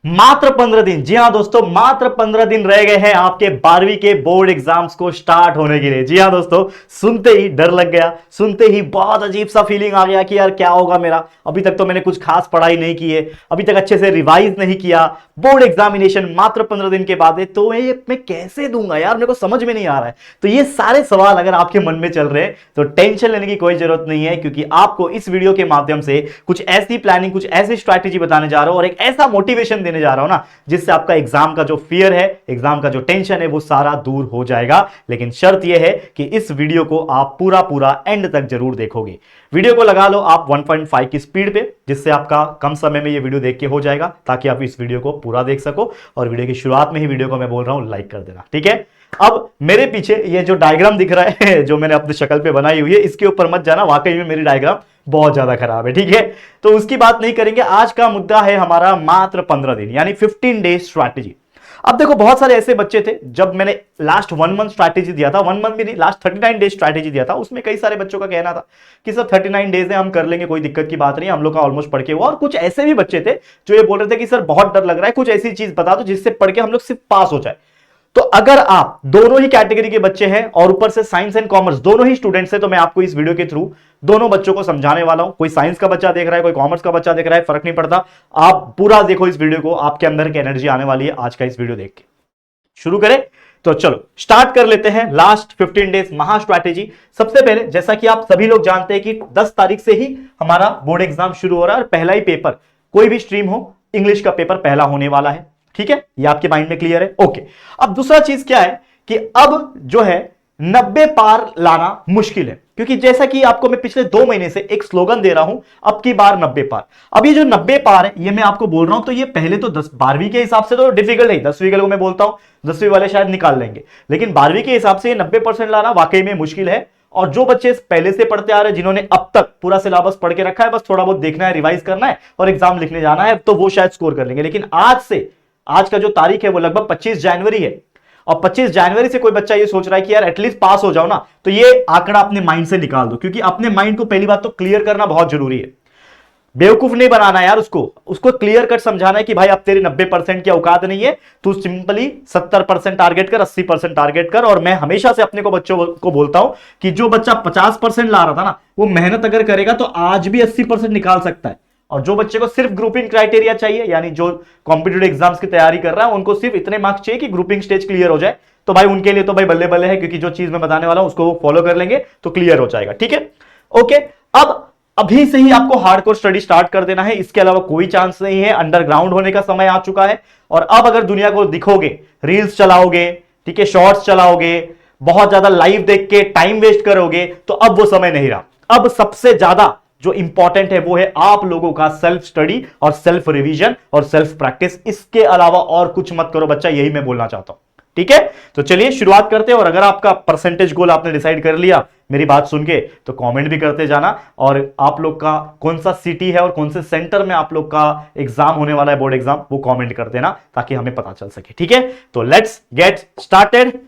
मात्र 15 दिन। जी हां दोस्तों, मात्र 15 दिन रह गए हैं आपके 12वीं के बोर्ड एग्जाम्स को स्टार्ट होने के लिए। जी हां दोस्तों, सुनते ही डर लग गया, सुनते ही बहुत अजीब सा फीलिंग आ गया कि यार क्या होगा मेरा। अभी तक तो मैंने कुछ खास पढ़ाई नहीं की है, अभी तक अच्छे से रिवाइज नहीं किया, बोर्ड एग्जामिनेशन मात्र 15 दिन के बाद है, तो ये मैं कैसे दूंगा यार, मेरे को समझ में नहीं आ रहा है। तो ये सारे सवाल अगर आपके मन में चल रहे हैं तो टेंशन लेने की कोई जरूरत नहीं है, क्योंकि आपको इस वीडियो के माध्यम से कुछ ऐसी प्लानिंग, कुछ ऐसी स्ट्रैटेजी बताने जा रहा हूं और एक ऐसा मोटिवेशन देने जा रहा हूं ना, जिससे आपका एग्जाम का जो फियर है, एग्जाम का जो टेंशन है, वो सारा दूर हो जाएगा। लेकिन शर्त यह है कि इस वीडियो को आप पूरा पूरा एंड तक जरूर देखोगे। वीडियो को लगा लो आप 1.5 की स्पीड पे, जिससे आपका कम समय में ये वीडियो देख के हो जाएगा, ताकि आप इस वीडियो को पूरा देख सको। और वीडियो की शुरुआत में ही वीडियो को मैं बोल रहा हूं लाइक कर देना, ठीक है। अब मेरे पीछे ये जो डायग्राम दिख रहा है जो मैंने अपनी शक्ल पे बनाई हुई है, इसके ऊपर मत जाना, वाकई में मेरी डायग्राम बहुत ज्यादा खराब है, ठीक है। तो उसकी बात नहीं करेंगे। आज का मुद्दा है हमारा मात्र 15 दिन, यानी 15 डेज स्ट्रैटेजी। अब देखो, बहुत सारे ऐसे बच्चे थे, जब मैंने लास्ट 1 मंथ स्ट्रैटेजी दिया था, 1 मंथ भी नहीं, लास्ट 39 डेज स्ट्रैटेजी दिया था, उसमें कई सारे बच्चों का कहना था कि सर 39 डेज है, हम कर लेंगे, कोई दिक्कत की बात नहीं, हम लोग का ऑलमोस्ट पढ़ के हुआ। और कुछ ऐसे भी बच्चे थे जो ये बोल रहे थे कि सर बहुत डर लग रहा है, कुछ ऐसी चीज बता दो जिससे पढ़ के हम लोग सिर्फ पास हो जाए। तो अगर आप दोनों ही कैटेगरी के बच्चे हैं और ऊपर से साइंस एंड कॉमर्स दोनों ही स्टूडेंट्स हैं, तो मैं आपको इस वीडियो के थ्रू दोनों बच्चों को समझाने वाला हूं। कोई साइंस का बच्चा देख रहा है, कोई कॉमर्स का बच्चा देख रहा है, फर्क नहीं पड़ता, आप पूरा देखो इस वीडियो को, आपके अंदर की एनर्जी आने वाली है आज का इस वीडियो देख के। शुरू करें? तो चलो स्टार्ट कर लेते हैं लास्ट 15 डेज महा स्ट्रैटेजी। सबसे पहले, जैसा कि आप सभी लोग जानते हैं कि 10 तारीख से ही हमारा बोर्ड एग्जाम शुरू हो रहा है और पहला ही पेपर, कोई भी स्ट्रीम हो, इंग्लिश का पेपर पहला होने वाला है, ठीक है। ये आपके माइंड में क्लियर है? ओके। अब दूसरा चीज क्या है कि अब जो है 90 पार लाना मुश्किल है, क्योंकि जैसा कि आपको मैं पिछले 2 महीने से एक स्लोगन दे रहा हूं, अब की बार 90 पार। अब ये जो 90 पार है, ये मैं आपको बोल रहा हूं, तो ये पहले तो 12वीं के हिसाब से तो डिफिकल्ट है, 10वीं के लोग मैं बोलता हूं 10वीं वाले शायद निकाल लेंगे, लेकिन 12वीं के हिसाब से 90% लाना वाकई में मुश्किल है। और जो बच्चे पहले से पढ़ते आ रहे हैं, जिन्होंने अब तक पूरा सिलेबस पढ़ के रखा है, बस थोड़ा बहुत देखना है, रिवाइज करना है और एग्जाम लिखने जाना है, तो वो शायद स्कोर कर लेंगे। लेकिन आज का जो तारीख है वो लगभग 25 जनवरी है, और 25 जनवरी से कोई बच्चा ये सोच रहा है कि यार एटलीस्ट पास हो जाओ ना, तो ये आंकड़ा अपने माइंड से निकाल दो, क्योंकि अपने माइंड को पहली बात तो क्लियर करना बहुत जरूरी है। बेवकूफ नहीं बनाना यार, उसको क्लियर कट समझाना है कि भाई अब तेरी 90% की औकात नहीं है, तू सिंपली 70% टारगेट कर, 80% टारगेट कर। और मैं हमेशा से अपने को बच्चों को बोलता हूं कि जो बच्चा 50% ला रहा था ना, वो मेहनत अगर करेगा तो आज भी 80% निकाल सकता है। और जो बच्चे को सिर्फ ग्रुपिंग क्राइटेरिया चाहिए, यानी जो कॉम्पिटिटिव एग्जाम्स की तैयारी कर रहा है, उनको सिर्फ इतने मार्क्स चाहिए कि ग्रुपिंग स्टेज क्लियर हो जाए, तो भाई उनके लिए तो भाई बल्ले बल्ले है, क्योंकि जो चीज मैं बताने वाला हूं उसको वो फॉलो कर लेंगे तो क्लियर हो जाएगा, ठीक है। ओके। अब अभी से ही आपको हार्डकोर स्टडी स्टार्ट कर देना है, इसके अलावा कोई चांस नहीं है, अंडरग्राउंड होने का समय आ चुका है। और अब अगर दुनिया को दिखोगे, रील्स चलाओगे, ठीक है, शॉर्ट्स चलाओगे, बहुत ज्यादा लाइव देख के टाइम वेस्ट करोगे, तो अब वो समय नहीं रहा। अब सबसे ज्यादा जो इंपॉर्टेंट है वो है आप लोगों का सेल्फ स्टडी और सेल्फ रिवीजन और सेल्फ प्रैक्टिस। इसके अलावा और कुछ मत करो बच्चा, यही मैं बोलना चाहता हूं, ठीक है। तो चलिए शुरुआत करते हैं। और अगर आपका परसेंटेज गोल आपने डिसाइड कर लिया मेरी बात सुन के, तो कमेंट भी करते जाना, और आप लोग का कौन सा सिटी है और कौन से सेंटर में आप लोग का एग्जाम होने वाला है, बोर्ड एग्जाम, वो कमेंट कर देना ताकि हमें पता चल सके, ठीक है। तो लेट्स गेट स्टार्टेड।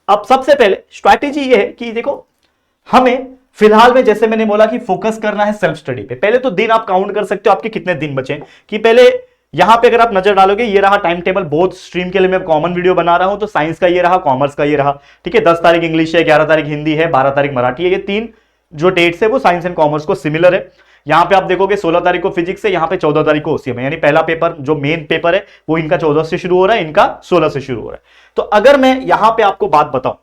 अब सबसे पहले स्ट्रैटेजी ये है कि देखो, हमें फिलहाल में जैसे मैंने बोला कि फोकस करना है सेल्फ स्टडी पे। पहले तो दिन आप काउंट कर सकते हो आपके कितने दिन बचे, कि पहले यहां पे अगर आप नजर डालोगे, ये रहा टाइम टेबल, बोथ स्ट्रीम के लिए मैं कॉमन वीडियो बना रहा हूं, तो साइंस का ये रहा, कॉमर्स का ये रहा, ठीक है। 10 तारीख इंग्लिश है, 11 तारीख हिंदी है, 12 तारीख मराठी है। ये 3 जो डेट्स है वो साइंस एंड कॉमर्स को सिमिलर है। यहां पे आप देखोगे 16 तारीख को फिजिक्स है, यहां पे 14 तारीख को ओसीएम है, यानी पहला पेपर जो मेन पेपर है वो इनका 14 से शुरू हो रहा है, इनका 16 से शुरू हो रहा है। तो अगर मैं यहां पे आपको बात बताऊं,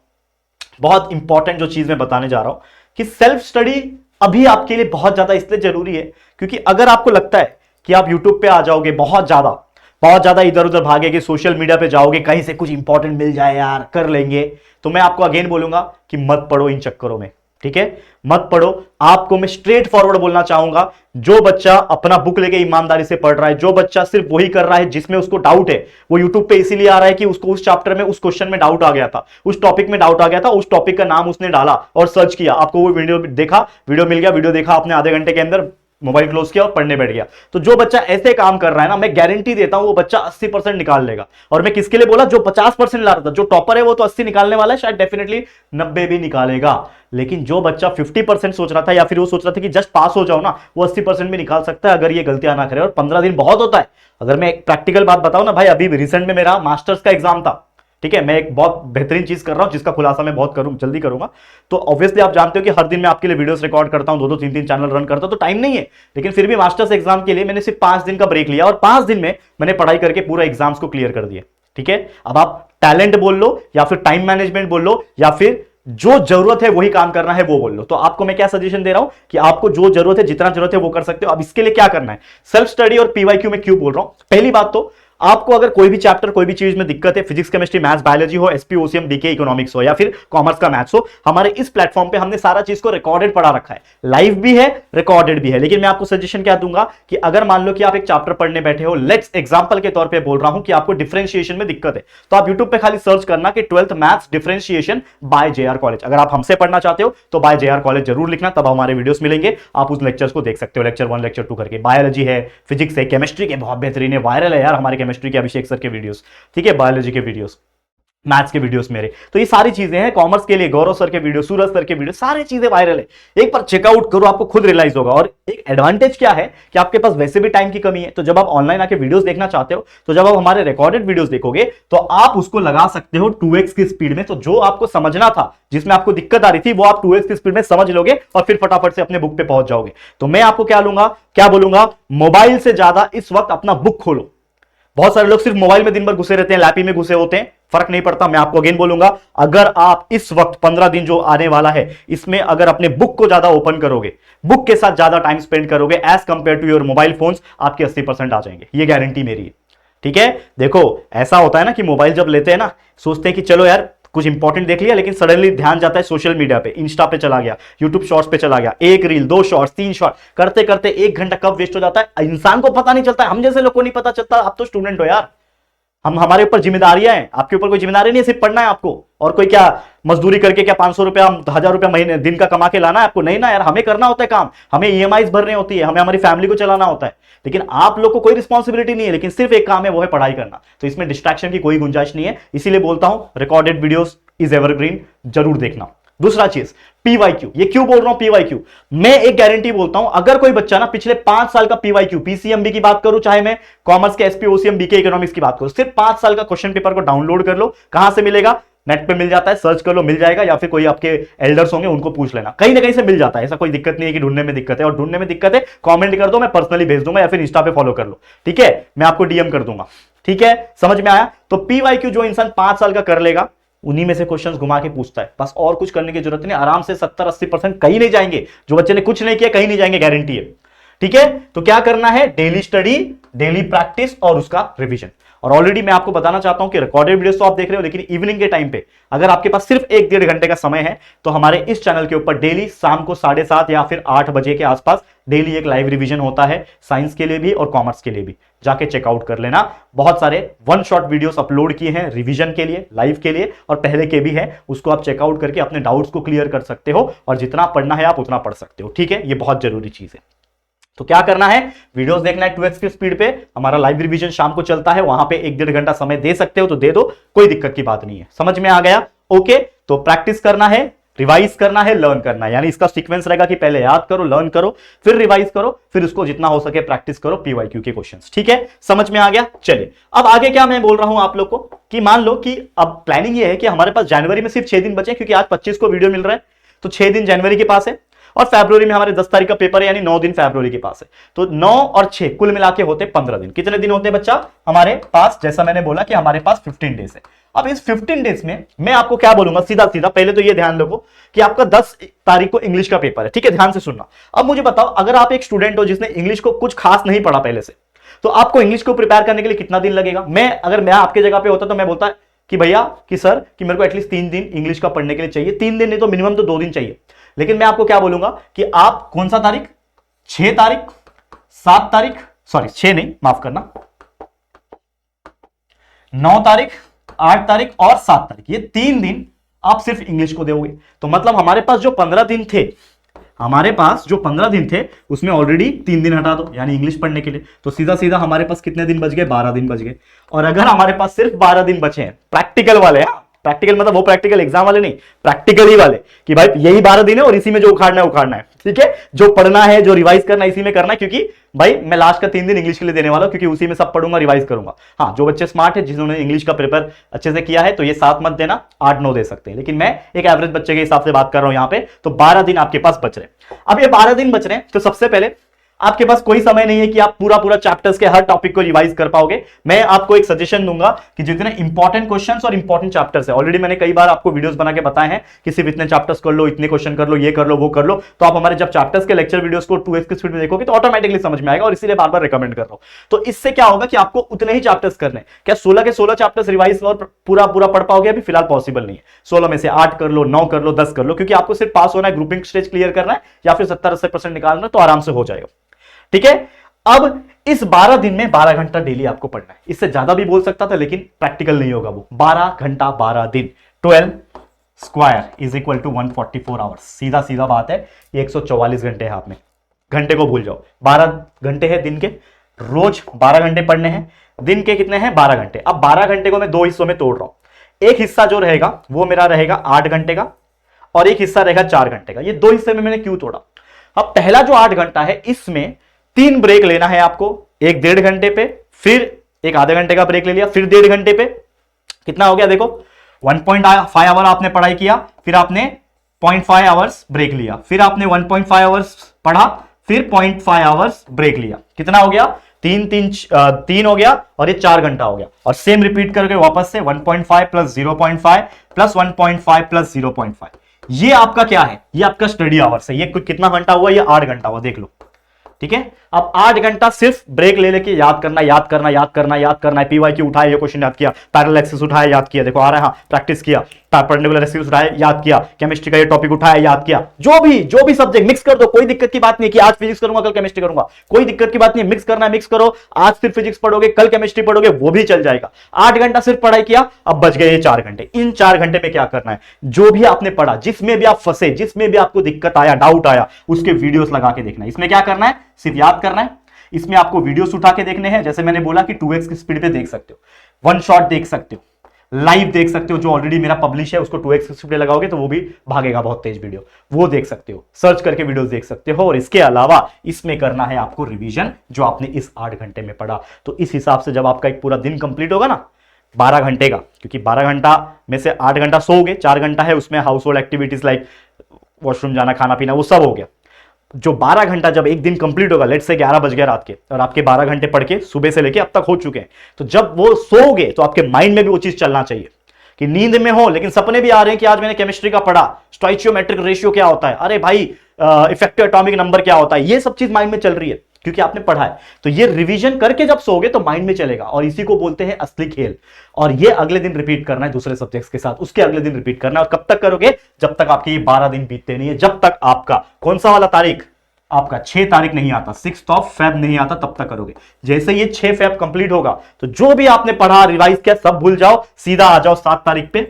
बहुत इंपॉर्टेंट जो चीज मैं बताने जा रहा हूं, कि सेल्फ स्टडी अभी आपके लिए बहुत ज्यादा इसलिए जरूरी है, क्योंकि अगर आपको लगता है कि आप यूट्यूब पे आ जाओगे, बहुत ज्यादा इधर उधर भागेगे, सोशल मीडिया पे जाओगे, कहीं से कुछ इंपॉर्टेंट मिल जाए यार कर लेंगे, तो मैं आपको अगेन बोलूंगा कि मत पढ़ो इन चक्करों में, ठीक है, मत पढ़ो। आपको मैं स्ट्रेट फॉरवर्ड बोलना चाहूंगा, जो बच्चा अपना बुक लेके ईमानदारी से पढ़ रहा है, जो बच्चा सिर्फ वही कर रहा है जिसमें उसको डाउट है, वो यूट्यूब पे इसीलिए आ रहा है कि उसको उस चैप्टर में, उस क्वेश्चन में डाउट आ गया था, उस टॉपिक में डाउट आ गया था, उस टॉपिक का नाम उसने डाला और सर्च किया, आपको वो वीडियो देखा, वीडियो मिल गया, वीडियो देखा आपने आधे घंटे के अंदर, मोबाइल क्लोज किया और पढ़ने बैठ गया। तो जो बच्चा ऐसे काम कर रहा है ना, मैं गारंटी देता हूं वो बच्चा 80% निकाल लेगा। और मैं किसके लिए बोला, जो 50% ला रहा था, जो टॉपर है वो तो 80 निकालने वाला है, शायद डेफिनेटली 90 भी निकालेगा। लेकिन जो बच्चा 50% सोच रहा था या फिर वो सोच रहा था कि जस्ट पास हो जाओ ना, वो 80% भी निकाल सकता है अगर ये गलतियां ना करे। और 15 दिन बहुत होता है। अगर मैं एक प्रैक्टिकल बात बताऊं ना भाई, अभी रिसेंट में मेरा मास्टर्स का एग्जाम था, ठीक है। मैं एक बहुत बेहतरीन चीज कर रहा हूं जिसका खुलासा मैं बहुत जल्दी करूंगा। तो ऑब्वियसली आप जानते हो कि हर दिन मैं आपके लिए वीडियोस रिकॉर्ड करता हूं, 2-2 3-3 चैनल रन करता हूं, तो टाइम नहीं है। लेकिन फिर भी मास्टर्स एग्जाम के लिए मैंने सिर्फ 5 दिन का ब्रेक लिया और 5 दिन में मैंने पढ़ाई करके पूरा एग्जाम्स को क्लियर कर दिया, ठीक है। अब आप टैलेंट बोल लो या फिर टाइम मैनेजमेंट बोल लो या फिर जो जरूरत है वही काम करना है वो बोल लो। तो आपको मैं क्या सजेशन दे रहा हूं कि आपको जो जरूरत है, जितना जरूरत है वो कर सकते हो। अब इसके लिए क्या करना है, सेल्फ स्टडी और पीवाईक्यू में क्यों बोल रहा हूं। पहली बात तो आपको अगर कोई भी चैप्टर, कोई भी चीज में दिक्कत है, फिजिक्स, केमिस्ट्री, मैथ्स, बायोलॉजी हो, एसपी, ओसीएम, बीके, इकोनॉमिक्स हो या फिर कॉमर्स का मैथ्स हो, हमारे इस प्लेटफॉर्म पे हमने सारा चीज को रिकॉर्डेड पढ़ा रखा है। लाइव भी है, रिकॉर्डेड भी है। लेकिन मैं आपको सजेशन क्या दूंगा कि अगर मान लो कि आप एक चैप्टर पढ़ने बैठे हो, लेट्स एग्जांपल के तौर पे बोल रहा हूं कि आपको डिफरेंशिएशन में दिक्कत है, तो आप यूट्यूब पे खाली सर्च करना कि 12th maths differentiation by JR college. अगर आप हमसे पढ़ना चाहते हो तो बाय जेआर कॉलेज जरूर लिखना, तब हमारे वीडियोस मिलेंगे, आप उस लेक्चर्स को देख सकते हो, लेक्चर 1, लेक्चर 2 करके। बायोलॉजी है, फिजिक्स है, केमिस्ट्री के बहुत बेहतरीन है, वायरल है यार हमारे केमिस्ट्री के अभिषेक सर के वीडियोस, ठीक है, बायोलॉजी के वीडियोस, मैथ्स के वीडियोस मेरे। तो ये सारी चीजें हैं। कॉमर्स के लिए गौरव सर के वीडियो, सूरज सर के वीडियो, सारी चीजें वायरल है। एक बार चेकआउट करो, आपको खुद रियलाइज होगा। और एक एडवांटेज क्या है कि आपके पास वैसे भी टाइम की कमी है, तो जब आप ऑनलाइन आके वीडियोस देखना चाहते हो, तो जब आप हमारे रिकॉर्डेड वीडियोस देखोगे तो आप उसको लगा सकते हो 2x की स्पीड में। तो जो आपको समझना था, जिसमें आपको दिक्कत आ रही थी, वो आप 2x की स्पीड में समझ लोगे और फिर फटाफट से अपने बुक पे पहुंच जाओगे। तो मैं आपको क्या बोलूंगा, मोबाइल से ज्यादा इस वक्त अपना बुक खोलो। बहुत सारे लोग सिर्फ मोबाइल में दिन भर घुसे रहते हैं, लैपी में घुसे होते हैं, फर्क नहीं पड़ता। मैं आपको अगेन बोलूंगा, अगर आप इस वक्त 15 दिन जो आने वाला है, इसमें अगर अपने बुक को ज्यादा ओपन करोगे, बुक के साथ ज्यादा टाइम स्पेंड करोगे as compare to your mobile phones, आपके 80% आ जाएंगे। ये गारंटी मेरी है, ठीक है। देखो ऐसा होता है ना कि मोबाइल जब लेते हैं ना, सोचते हैं कि चलो यार कुछ इंपॉर्टेंट देख लिया, लेकिन सडनली ध्यान जाता है सोशल मीडिया पे, इंस्टा पे चला गया, यूट्यूब शॉर्ट्स पे चला गया, एक रील, 2 शॉर्ट्स, 3 शॉर्ट करते करते 1 घंटा कब वेस्ट हो जाता है इंसान को पता नहीं चलता है। हम जैसे लोग को नहीं पता चलता। आप तो स्टूडेंट हो यार, हमारे ऊपर जिम्मेदारियां हैं, आपके ऊपर कोई जिम्मेदारी नहीं है, सिर्फ पढ़ना है आपको। और कोई क्या मजदूरी करके क्या 500 रुपया, 1000 रुपया महीने दिन का कमा के लाना है आपको? नहीं ना यार, हमें करना होता है काम, हमें ईएमआईज भरनी होती है, हमें हमारी फैमिली को चलाना होता है। लेकिन आप लोग को कोई रिस्पॉन्सिबिलिटी नहीं है, लेकिन सिर्फ एक काम है, वो है पढ़ाई करना। तो इसमें डिस्ट्रैक्शन की कोई गुंजाइश नहीं है। इसीलिए बोलता हूं रिकॉर्डेड वीडियोस इज एवरग्रीन, जरूर देखना। दूसरा चीज पीवाईक्यू। ये क्यों बोल रहा हूं पीवाईक्यू, मैं एक गारंटी बोलता हूं, अगर कोई बच्चा ना पिछले 5 साल का पीवाईक्यू, पीसीएमबी की बात करूं, चाहे मैं कॉमर्स के एसपी, ओसीएम, बीके, इकोनॉमिक्स की बात करूं, सिर्फ 5 साल का क्वेश्चन पेपर को डाउनलोड कर लो। कहां से मिलेगा? नेट पे मिल जाता है, सर्च कर लो, मिल जाएगा। या फिर कोई आपके एल्डर्स होंगे, उनको पूछ लेना, कहीं ना कहीं से मिल जाता है। ऐसा कोई दिक्कत नहीं है कि ढूंढने में दिक्कत है। और ढूंढने में दिक्कत है, कमेंट कर दो, मैं पर्सनली भेज दूंगा, या फिर इंस्टा पे फॉलो कर लो, ठीक है, मैं आपको डीएम कर दूंगा, ठीक है। समझ में आया? तो पीवाईक्यू जो इंसान 5 साल का कर लेगा, उन्हीं में से क्वेश्चंस घुमा के पूछता है, बस और कुछ करने की जरूरत नहीं। आराम से 70-80% कहीं नहीं जाएंगे। जो बच्चे ने कुछ नहीं किया कहीं नहीं जाएंगे, गारंटी है, ठीक है। तो क्या करना है? डेली स्टडी, डेली प्रैक्टिस और उसका रिवीजन। और ऑलरेडी मैं आपको बताना चाहता हूं कि रिकॉर्डेड वीडियोस तो आप देख रहे हो, लेकिन इवनिंग के टाइम पे अगर आपके पास सिर्फ 1-1.5 घंटे का समय है, तो हमारे इस चैनल के ऊपर डेली शाम को 7:30 या फिर 8 बजे के आसपास डेली एक लाइव रिवीजन होता है, साइंस के लिए भी और कॉमर्स के लिए भी। जाके चेकआउट कर लेना। बहुत सारे 1 शॉट वीडियोस अपलोड किए हैं रिवीजन के लिए, लाइव के लिए, और पहले के भी हैं। उसको आप चेकआउट करके अपने डाउट्स को क्लियर कर सकते हो, और जितना पढ़ना है आप उतना पढ़ सकते हो, ठीक है। ये बहुत जरूरी चीज है। तो क्या करना है? वीडियोस देखना है 2x की स्पीड पे। हमारा लाइव रिवीजन शाम को चलता है, वहां पे 1-1.5 घंटा समय दे सकते हो तो दे दो, कोई दिक्कत की बात नहीं है। समझ में आ गया? ओके। तो प्रैक्टिस करना है, रिवाइज करना है, लर्न करना है। यानी इसका सीक्वेंस रहेगा कि पहले याद करो, लर्न करो, फिर रिवाइज करो, फिर उसको जितना हो सके प्रैक्टिस करो पीवाईक्यू के क्वेश्चंस, ठीक है। समझ में आ गया? चलिए अब आगे क्या मैं बोल रहा हूं आप लोग को कि मान लो कि अब प्लानिंग ये है कि हमारे पास जनवरी में सिर्फ 6 दिन बचे, क्योंकि आज 25 को वीडियो मिल रहा है, तो 6 दिन जनवरी के पास है, और फरवरी में हमारे 10 तारीख का पेपर है, यानी 9 दिन फरवरी के पास है। तो 9 और 6 कुल मिला के होते 15 दिन। कितने दिन होते हैं बच्चा हमारे पास? जैसा मैंने बोला कि हमारे पास 15 डेज है। अब इस 15 डेज में मैं आपको क्या बोलूंगा, सीधा सीधा पहले तो ये ध्यान रखो कि आपका 10 तारीख को इंग्लिश का पेपर है, ठीक है, ध्यान से सुनना। अब मुझे बताओ, अगर आप एक स्टूडेंट हो जिसने इंग्लिश को कुछ खास नहीं पढ़ा पहले से, तो आपको इंग्लिश को प्रिपेयर करने के लिए कितना दिन लगेगा? अगर मैं आपके जगह पे होता तो मैं बोलता कि भैया कि सर कि मेरे को एटलीस्ट 3 दिन इंग्लिश का पढ़ने के लिए चाहिए। 3 दिन नहीं तो मिनिमम तो 2 दिन चाहिए। लेकिन मैं आपको क्या बोलूंगा कि आप कौन सा तारीख, 6 तारीख, 7 तारीख, सॉरी 6 नहीं, माफ करना, 9 तारीख, 8 तारीख और 7 तारीख, ये 3 दिन आप सिर्फ इंग्लिश को दोगे। तो मतलब हमारे पास जो 15 दिन थे, हमारे पास जो 15 दिन थे उसमें ऑलरेडी 3 दिन हटा दो, यानी इंग्लिश पढ़ने के लिए, तो सीधा सीधा हमारे पास कितने दिन बच गए, 12 दिन बच गए। और अगर हमारे पास सिर्फ 12 दिन बचे हैं प्रैक्टिकल वाले, प्रैक्टिकल मतलब वो प्रैक्टिकल एग्जाम वाले नहीं, प्रैक्टिकल ही वाले, कि भाई यही 12 दिन है और इसी में जो उखाड़ना है उखाड़ना है, ठीक है, जो पढ़ना है जो रिवाइज करना है इसी में करना है, क्योंकि भाई मैं लास्ट का 3 दिन इंग्लिश के लिए देने वाला हूं, क्योंकि उसी में सब पढ़ूंगा, रिवाइज करूंगा। हाँ, जो बच्चे स्मार्ट है जिन्होंने इंग्लिश का पेपर अच्छे से किया है तो ये 7 मत देना, 8-9 दे सकते हैं, लेकिन मैं एक एवरेज बच्चे के हिसाब से बात कर रहा हूं यहां पे। तो 12 दिन आपके पास बच रहे हैं। अब ये 12 दिन बच रहे हैं तो सबसे पहले आपके पास कोई समय नहीं है कि आप पूरा पूरा चैप्टर्स के हर टॉपिक को रिवाइज कर पाओगे। मैं आपको एक सजेशन दूंगा कि जितने इंपॉर्टेंट क्वेश्चंस और इंपॉर्टेंट चैप्टर्स है, ऑलरेडी मैंने कई बार आपको वीडियोस बना के बताए हैं कि सिर्फ इतने चैप्टर्स कर लो, इतने क्वेश्चन कर लो, ये कर लो, वो कर लो, तो आप हमारे जब चैप्टर्स के लेक्चर वीडियोस को 2x की स्पीड में देखोगे तो ऑटोमेटिकली समझ में आएगा, और इसीलिए बार बार रिकमेंड कर रहा हूं। तो इससे क्या होगा कि आपको उतने ही चैप्टर्स करने, क्या 16 के 16 चैप्टर्स रिवाइज और पूरा पूरा पढ़ पाओगे? अभी फिलहाल पॉसिबल नहीं है। 16 में से 8 कर लो, 9 कर लो, 10 कर लो, क्योंकि आपको सिर्फ पास होना है, ग्रुपिंग स्टेज क्लियर करना है या फिर 70-80% निकालना है, तो आराम से हो जाएगा, ठीक है। अब इस 12 दिन में 12 घंटा डेली आपको पढ़ना है। इससे ज्यादा भी बोल सकता था लेकिन प्रैक्टिकल नहीं होगा वो। 12 घंटा 12 दिन, 12 square is equal to 144 hours. सीधा सीधा बात है, ये 144 घंटे है। आप में घंटे को भूल जाओ, 12 घंटे है दिन के, रोज 12 घंटे पढ़ने हैं। दिन के कितने हैं? 12 घंटे। अब 12 घंटे को मैं 2 हिस्सों में तोड़ रहा हूं। एक हिस्सा जो रहेगा वो मेरा रहेगा 8 घंटे का, और एक हिस्सा रहेगा 4 घंटे का। ये 2 हिस्से में मैंने क्यों तोड़ा? अब पहला जो 8 घंटा है इसमें 3 ब्रेक लेना है आपको, एक 1.5 घंटे पे, फिर एक आधे घंटे का ब्रेक ले लिया, फिर 1.5 घंटे पे। कितना हो गया देखो, 1.5 आवर आपने पढ़ाई किया, फिर आपने 0.5 आवर्स ब्रेक लिया, फिर आपने 1.5 आवर्स पढ़ा, फिर 0.5 आवर्स ब्रेक लिया। कितना हो गया? 3 हो गया, और ये 4 घंटा हो गया। और सेम रिपीट करके वापस से 1.5 प्लस 0.5 प्लस 1.5 प्लस 0.5। ये आपका क्या है? ये आपका स्टडी आवर्स है। ये कितना घंटा हुआ? ये 8 घंटा हुआ, देख लो, ठीक है। अब 8 घंटा सिर्फ ब्रेक ले लेके याद करना, याद करना, याद करना, याद करना है। पीवाईक्यू उठाया, ये क्वेश्चन याद किया, पैरेलल एक्सिस उठाया, याद किया, देखो आ रहा है, हाँ, प्रैक्टिस किया, परपेंडिकुलर एक्सिस उठाया, याद किया, केमिस्ट्री का ये टॉपिक उठाया, याद किया। जो भी सब्जेक्ट मिक्स कर दो, कोई दिक्कत की बात नहीं कि आज फिजिक्स करूंगा कल केमिस्ट्री करूंगा, कोई दिक्कत की बात नहीं, मिक्स करना है मिक्स करो। आज सिर्फ फिजिक्स पढ़ोगे, कल केमिस्ट्री पढ़ोगे, वो भी चल जाएगा। 8 घंटा सिर्फ पढ़ाई किया, अब बच गए ये 4 घंटे। इन 4 घंटे में क्या करना है? जो भी आपने पढ़ा, जिसमें भी आप फंसे, जिसमें भी आपको दिक्कत आया, डाउट आया, उसके वीडियोस लगा के देखना है। इसमें क्या करना है? सिर्फ याद करना है। इसमें आपको वीडियोस उठा के देखने हैं, जैसे मैंने बोला कि 2x की स्पीड पे देख सकते हो, 1 शॉट देख सकते हो, लाइव देख सकते हो, जो ऑलरेडी मेरा पब्लिश है उसको 2x की स्पीड पे लगाओगे तो वो भी भागेगा बहुत तेज वीडियो, वो देख सकते हो, सर्च करके वीडियोस देख सकते हो। और इसके अलावा इसमें करना है आपको रिवीजन, जो आपने इस 8 घंटे में पढ़ा। तो इस हिसाब से जब आपका एक पूरा दिन कंप्लीट होगा ना 12 घंटे का, क्योंकि 12 घंटा में से 8 घंटा सोओगे, 4 घंटा है उसमें house hold activities like washroom जाना, खाना पीना, वो सब हो गया। जो 12 घंटा जब एक दिन कंप्लीट होगा, लेट से 11 बज गए रात के, और आपके 12 घंटे पढ़ के सुबह से लेके अब तक हो चुके हैं, तो जब वो सोओगे तो आपके माइंड में भी वो चीज चलना चाहिए कि नींद में हो लेकिन सपने भी आ रहे हैं कि आज मैंने केमिस्ट्री का पढ़ा, स्टोइचियोमेट्रिक रेशियो क्या होता है, अरे भाई इफेक्टिव एटॉमिक नंबर क्या होता है, ये सब चीज माइंड में चल रही है क्योंकि आपने पढ़ा है। तो ये रिवीजन करके जब सोओगे तो माइंड में चलेगा, और इसी को बोलते हैं असली खेल। और ये अगले दिन रिपीट करना है दूसरे सब्जेक्ट्स के साथ, उसके अगले दिन रिपीट करना है। और कब तक करोगे? जब तक आपके ये 12 दिन बीतते नहीं है, जब तक आपका कौन सा वाला तारीख, आपका 6 तारीख नहीं आता, 6 फेब नहीं आता, तब तक करोगे। जैसे ये 6 फेब कंप्लीट होगा तो जो भी आपने पढ़ा, रिवाइज किया, सब भूल जाओ, सीधा आ जाओ 7 तारीख पे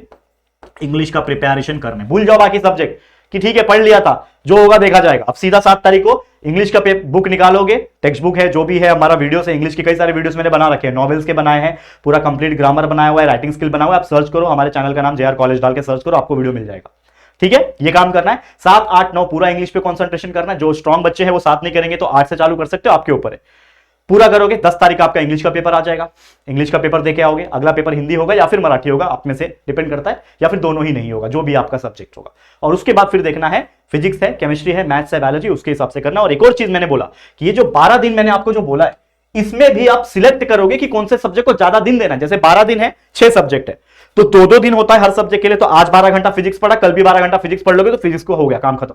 इंग्लिश का प्रिपरेशन करने। भूल जाओ बाकी सब्जेक्ट कि ठीक है पढ़ लिया था, जो होगा देखा जाएगा। अब सीधा 7 तारीख को इंग्लिश का बुक निकालोगे, टेक्स्ट बुक है, जो भी है हमारा वीडियो से, इंग्लिश के कई सारे वीडियोस मैंने बना रखे हैं, नॉवेल्स के बनाए हैं, पूरा कंप्लीट ग्रामर बनाया हुआ है, राइटिंग स्किल बना हुआ है। आप सर्च करो, हमारे चैनल का नाम JR कॉलेज डाल के सर्च करो, आपको वीडियो मिल जाएगा। ठीक है, ये काम करना है। 7, 8, 9 पूरा इंग्लिश पे कंसंट्रेशन करना है। जो स्ट्रॉन्ग बच्चे हैं वो 7 नहीं करेंगे तो 8 से चालू कर सकते हो, आपके ऊपर है। पूरा करोगे, 10 तारीख आपका इंग्लिश का पेपर आ जाएगा, इंग्लिश का पेपर देके आओगे। अगला पेपर हिंदी होगा या फिर मराठी होगा, आप में से डिपेंड करता है, या फिर दोनों ही नहीं होगा, जो भी आपका सब्जेक्ट होगा। और उसके बाद फिर देखना है फिजिक्स है, केमिस्ट्री है, मैथ्स है, बायोलॉजी, उसके हिसाब से करना। और एक और चीज मैंने बोला कि ये जो 12 दिन मैंने आपको जो बोला है, इसमें भी आप सिलेक्ट करोगे कि कौन से सब्जेक्ट को ज्यादा दिन देना है। जैसे 12 दिन है, 6 सब्जेक्ट है, तो 2-2 दिन होता है हर सब्जेक्ट के लिए। तो आज 12 घंटा फिजिक्स पढ़ा, कल भी 12 घंटा फिजिक्स पढ़ लोगे तो फिजिक्स को हो गया, काम खत्म।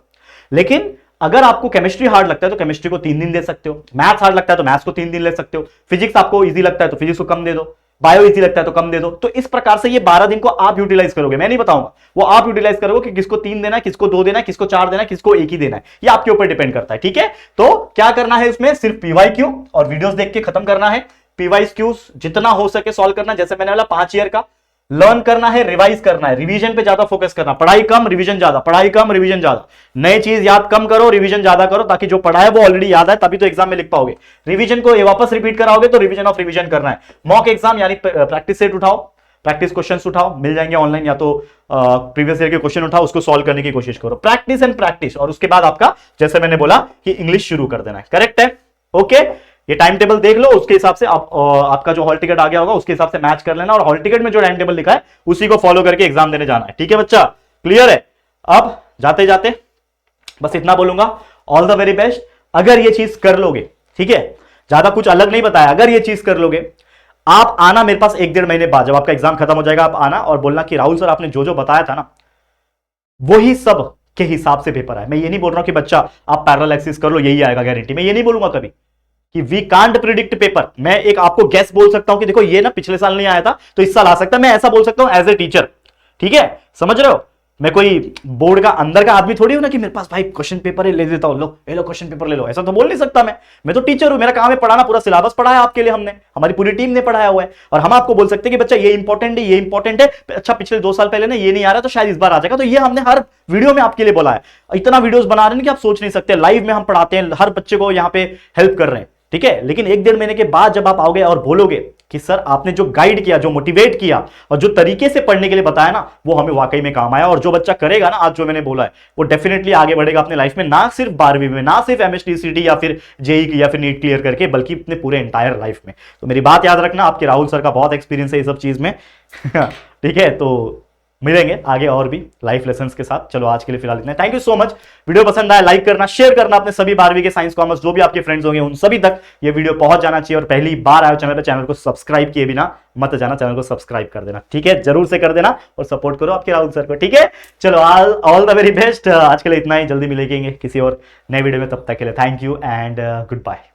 लेकिन अगर आपको केमिस्ट्री हार्ड लगता है तो केमिस्ट्री को 3 दिन दे सकते हो, मैथ्स हार्ड लगता है तो मैथ्स को 3 दिन ले सकते हो, फिजिक्स आपको इजी लगता है तो फिजिक्स को कम दे दो, बायो इजी लगता है तो कम दे दो। तो इस प्रकार से ये 12 दिन को आप यूटिलाइज करोगे, मैं नहीं बताऊंगा, वो आप यूटिलाइज करोगे कि किसको 3 देना है, किसको 2 देना है, किसको 4 देना है, किसको 1 ही देना है, ये आपके ऊपर डिपेंड करता है। ठीक है, तो क्या करना है इसमें, सिर्फ पीवाईक्यू और वीडियोस देख के खत्म करना है। पीवाईक्यूज जितना हो सके सॉल्व करना, जैसे मैंने बोला 5 ईयर का लर्न करना है, रिवाइज करना है, रिवीजन पे ज्यादा फोकस करना, पढ़ाई कम रिवीजन ज्यादा, पढ़ाई कम रिवीजन ज्यादा, नई चीज याद कम करो, रिवीजन ज्यादा करो, ताकि जो पढ़ा है वो ऑलरेडी याद है, तभी तो एग्जाम में लिख पाओगे। रिवीजन को वापस रिपीट कराओगे तो रिवीजन ऑफ रिवीजन करना है। मॉक एग्जाम यानी प्रैक्टिस सेट उठाओ, प्रैक्टिस क्वेश्चंस उठाओ, मिल जाएंगे ऑनलाइन, या तो प्रीवियस ईयर के क्वेश्चन उठाओ, उसको सॉल्व करने की कोशिश करो। प्रैक्टिस एंड प्रैक्टिस, और उसके बाद आपका जैसे मैंने बोला कि इंग्लिश शुरू कर देना है। करेक्ट है? ओके, ये टाइम टेबल देख लो, उसके हिसाब से आपका जो हॉल टिकट आ गया होगा उसके हिसाब से मैच कर लेना, और हॉल टिकट में जो टाइम टेबल लिखा है उसी को फॉलो करके एग्जाम देने जाना है। ठीक है बच्चा, क्लियर है? अब जाते जाते बस इतना बोलूंगा, ऑल द वेरी बेस्ट। अगर ये चीज कर लोगे, ठीक है, ज्यादा कुछ अलग नहीं बताया, अगर ये चीज कर लोगे, आप आना मेरे पास 1-1.5 महीने बाद, जब आपका एग्जाम खत्म हो जाएगा, आप आना और बोलना कि राहुल सर आपने जो जो बताया था ना, वही सब के हिसाब से पेपर है। मैं ये नहीं बोल रहा हूं कि बच्चा आप पैरेलल एक्सिस कर लो यही आएगा गारंटी, मैं ये नहीं बोलूंगा कभी कि वी कांट प्रिडिक्ट पेपर। मैं एक आपको गैस बोल सकता हूं कि देखो ये ना पिछले साल नहीं आया था तो इस साल आ सकता है, मैं ऐसा बोल सकता हूं एज ए टीचर। ठीक है, समझ रहे हो? मैं कोई बोर्ड का अंदर का आदमी थोड़ी हूं ना कि मेरे पास भाई क्वेश्चन पेपर ले देता हूं, लो ये लो क्वेश्चन पेपर ले लो, ऐसा तो बोल नहीं सकता मैं तो टीचर हूं, मेरा काम है पढ़ाना, पूरा सिलेबस पढ़ाया आपके लिए हमने, हमारी पूरी टीम ने पढ़ाया हुआ है, और हम आपको बोल सकते हैं कि बच्चा ये इंपॉर्टेंट है, ये इंपॉर्टेंट है, अच्छा पिछले 2 साल पहले ना ये नहीं आ रहा तो शायद इस बार आ जाएगा, तो ये हमने हर वीडियो में आपके लिए बोला है। इतना वीडियोस बना रहे हैं कि आप सोच नहीं सकते, लाइव में हम पढ़ाते हैं, हर बच्चे को यहाँ पे हेल्प कर रहे हैं। ठीक है, लेकिन 1-1.5 महीने के बाद जब आप आओगे और बोलोगे कि सर आपने जो गाइड किया, जो मोटिवेट किया और जो तरीके से पढ़ने के लिए बताया ना, वो हमें वाकई में काम आया, और जो बच्चा करेगा ना आज जो मैंने बोला है, वो डेफिनेटली आगे बढ़ेगा अपने लाइफ में, ना सिर्फ 12वीं में, ना सिर्फ एमएसटीसीटी या फिर जेई या फिर नीट क्लियर करके, बल्कि अपने पूरे एंटायर लाइफ में। तो मेरी बात याद रखना, आपके राहुल सर का बहुत एक्सपीरियंस है ये सब चीज में। ठीक है, तो मिलेंगे आगे और भी लाइफ लेसन्स के साथ। चलो आज के लिए फिलहाल इतना, thank you so much. Video पसंद आया लाइक करना, शेयर करना अपने सभी 12वीं के साइंस कॉमर्स जो भी आपके फ्रेंड्स होंगे उन सभी तक ये वीडियो पहुंच जाना चाहिए, और पहली बार आए चैनल पे, चैनल को सब्सक्राइब किए बिना मत जाना, चैनल को सब्सक्राइब कर देना। ठीक है, जरूर से कर देना और सपोर्ट करो आपके राहुल सर को। ठीक है, चलो ऑल द वेरी बेस्ट। आज के लिए इतना ही, जल्दी मिलेंगे किसी और नए वीडियो में, तब तक के लिए thank you and good bye.